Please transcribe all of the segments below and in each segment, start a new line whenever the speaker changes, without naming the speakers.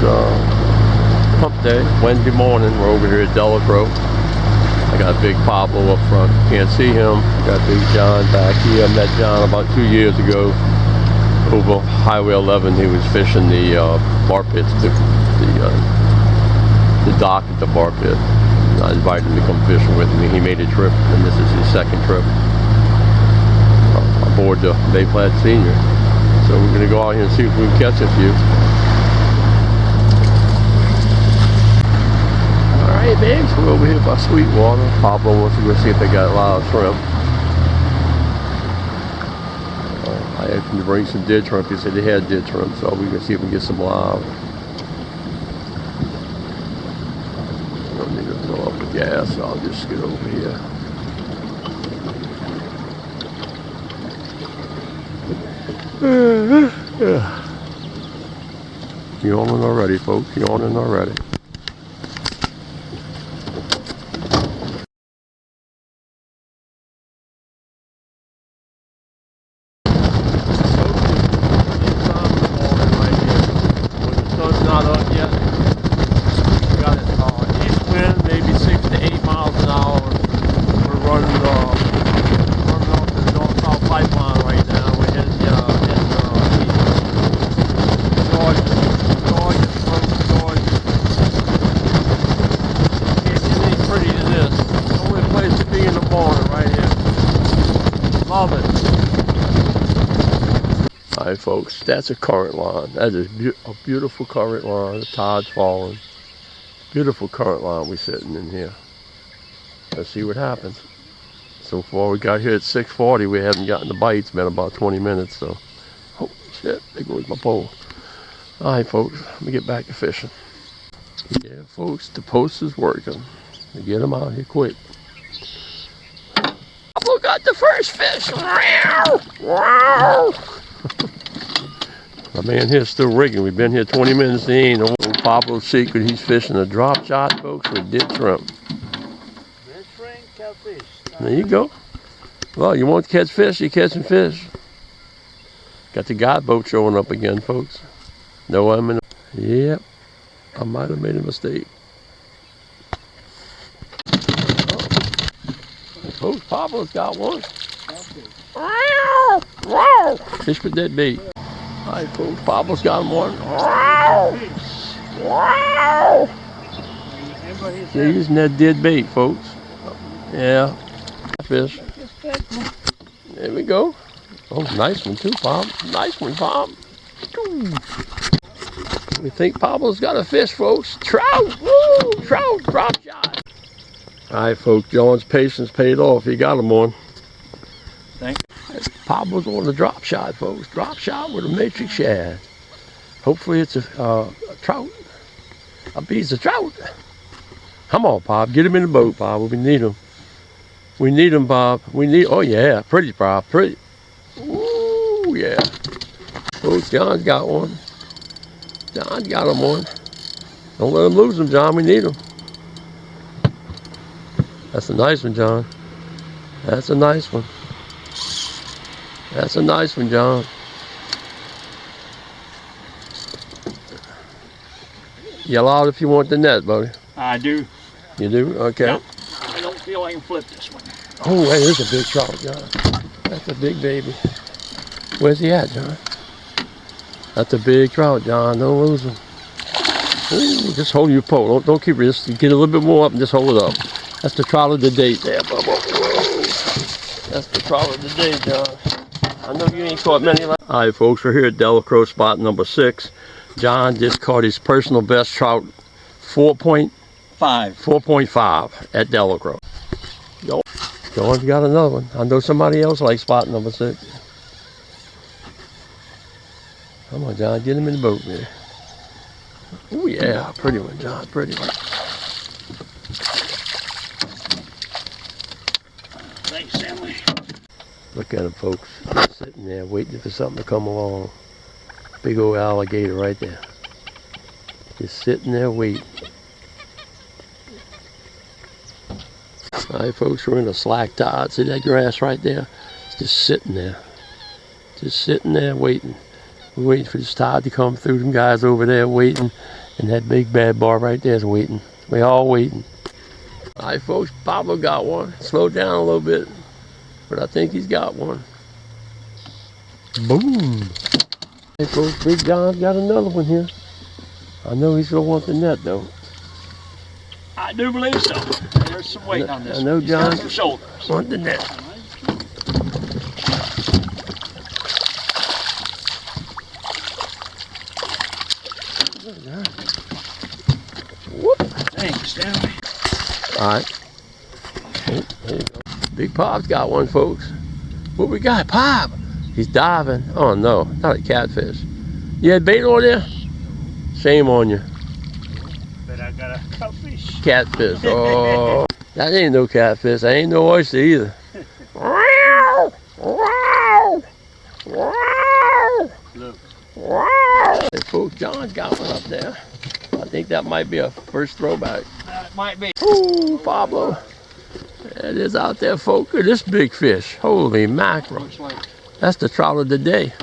Hump day, Wednesday morning. We're over here at Delacroix. I got big Pablo up front. Can't see him. Got big John back here. I met John about 2 years ago over Highway 11. He was fishing the bar pits, the dock at the bar pit. I invited him to come fishing with me. He made a trip, and this is his second trip aboard the Bay Platte Senior. So we're going to go out here and see if we can catch a few. Alright, babes, we're over here by Sweetwater. Pablo wants to go see if they got a lot of shrimp. I asked him to bring some dead shrimp. He said they had dead shrimp, so we're going to see if we can get some live. I don't need to fill up with gas, so I'll just get over here. Yawning already, folks. Yawning already. Alright folks, that's a current line. That is a beautiful current line. The tide's falling. Beautiful current line we're sitting in here. Let's see what happens. So far we got here at 6:40. We haven't gotten the bites. Been about 20 minutes. So, oh shit, there goes my pole. Alright folks, let me get back to fishing. Yeah folks, the post is working. Get them out here quick. Pablo got the first fish. My man here's still rigging. We've been here 20 minutes. He ain't no Pablo's secret. He's fishing a drop shot, folks, with dead shrimp.
Dead shrimp, catfish.
There you go. Well, you want to catch fish, you're catching fish. Got the guide boat showing up again, folks. No, I'm in. Yep, I might have made a mistake. Folks, Pablo's got one. Fish with that bait. Alright folks, Pablo's got him one. They're using that dead bait, folks. Yeah, fish. There we go. Oh, nice one too, Bob. Nice one, Bob. We think Pablo's got a fish, folks. Trout! Woo! Trout! Drop shot! Alright folks, John's patience paid off. He got him one.
Thanks.
Pablo's on the drop shot, folks. Drop shot with a matrix shad. Hopefully it's a trout. A piece of trout. Come on, Bob. Get him in the boat, Bob. We need him. We need him, Bob. We need. Oh yeah, pretty, Bob. Pretty. Ooh yeah. Oh, John's got one. John's got him one. Don't let him lose him, John. We need him. That's a nice one, John. That's a nice one. That's a nice one, John. Yell out if you want the net, buddy.
I do.
You do? Okay.
Yep. I don't feel I can flip this one.
Oh, hey, there's a big trout, John. That's a big baby. Where's he at, John? That's a big trout, John. Don't lose him. Ooh, just hold your pole. Don't keep it. Just get a little bit more up and just hold it up. That's the trout of the day there, Bubba. That's the trout of the day, John. I know you ain't caught many. Alright folks, we're here at Delacroix spot number 6. John just caught his personal best trout, 4.5 at Delacroix. John's got another one. I know somebody else likes spot number 6. Come on, John, get him in the boat there. Oh yeah, pretty one, John, pretty one.
Thanks, Stanley.
Look at him, folks. Sitting there waiting for something to come along. Big old alligator right there. Just sitting there waiting. Alright folks, we're in a slack tide. See that grass right there? It's just sitting there. Just sitting there waiting. We're waiting for this tide to come through. Them guys over there waiting. And that big bad bar right there is waiting. We all waiting. All right, folks, Pablo got one. Slowed down a little bit, but I think he's got one. Boom. Hey, folks, Big John's got another one here. I know he's going to want the net, though.
I do believe so. There's some weight on this.
I know
He's got
John
some shoulders.
want the net. Whoop.
Thanks, Stanley.
All right. Oh, there you go. Big Pop's got one, folks. What we got? Pop! He's diving. Oh, no. Not a catfish. You had bait on there? Shame on you.
But I got a catfish.
Catfish. Oh. That ain't no catfish. That ain't no oyster either.
Look.
Hey, folks, John's got one up there. I think that might be a first throwback.
That might be.
Ooh, Pablo. It is out there, folks. Look at this big fish. Holy mackerel.
Looks like
That's the trout of the day.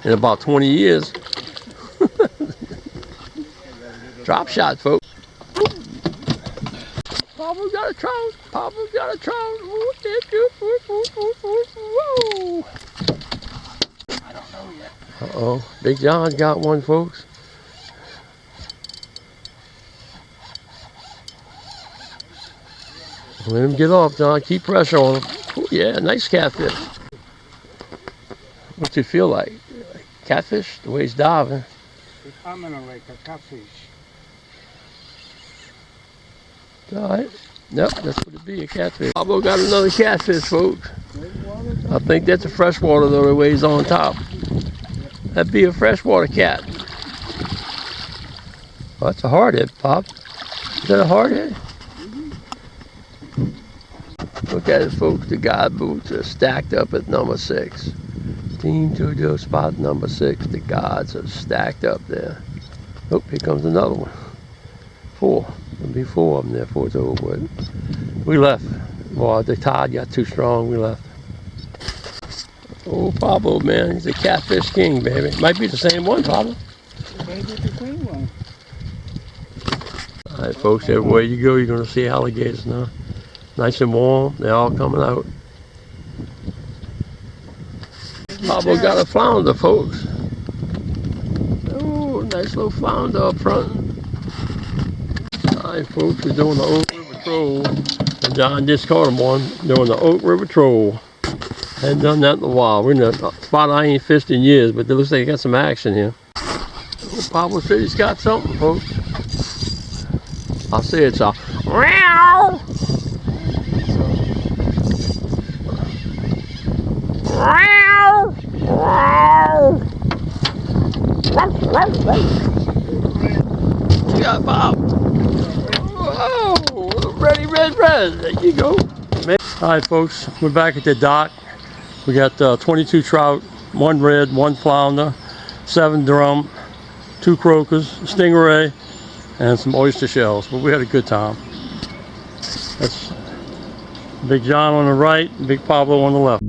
In about 20 years. Drop shot, folks. Pablo got a trout. Pablo got a trout. Whoa.
I don't know yet.
Uh-oh. Big John's got one, folks. Let him get off, John. Keep pressure on him. Ooh, yeah, nice catfish. What's it feel like? Catfish? The way he's diving.
It's coming like a catfish.
All right. Nope, that's what it'd be, a catfish. Pablo got another catfish, folks. I think that's a freshwater, though, the way he's on top. That'd be a freshwater cat. Oh, that's a hardhead, Pop. Is that a hardhead? Look at it, folks. The guide boots are stacked up at number 6. Team JoJo spot number 6. The guides are stacked up there. Oh, here comes another one. 4. There'll be 4 of them there before it's over with. We left. Well, the tide got too strong. We left. Oh, Pablo, man. He's a catfish king, baby. Might be the same one, Pablo.
Maybe the same one.
All right, folks. Everywhere you go, you're going to see alligators now. Nice and warm. They're all coming out. Pablo got a flounder, folks. Oh, nice little flounder up front. All right, folks, we're doing the Oak River Troll. And John just caught him one, doing the Oak River Troll. Hadn't done that in a while. We're in a spot I ain't fished in years, but it looks like he got some action here. Oh, Pablo said he's got something, folks. I'll say it's a meow. Yeah, Bob. Whoa, ready, red. There you go. All right, folks, we're back at the dock. We got 22 trout, 1 red, 1 flounder, 7 drum, 2 croakers, stingray, and some oyster shells. But we had a good time. That's Big John on the right, Big Pablo on the left.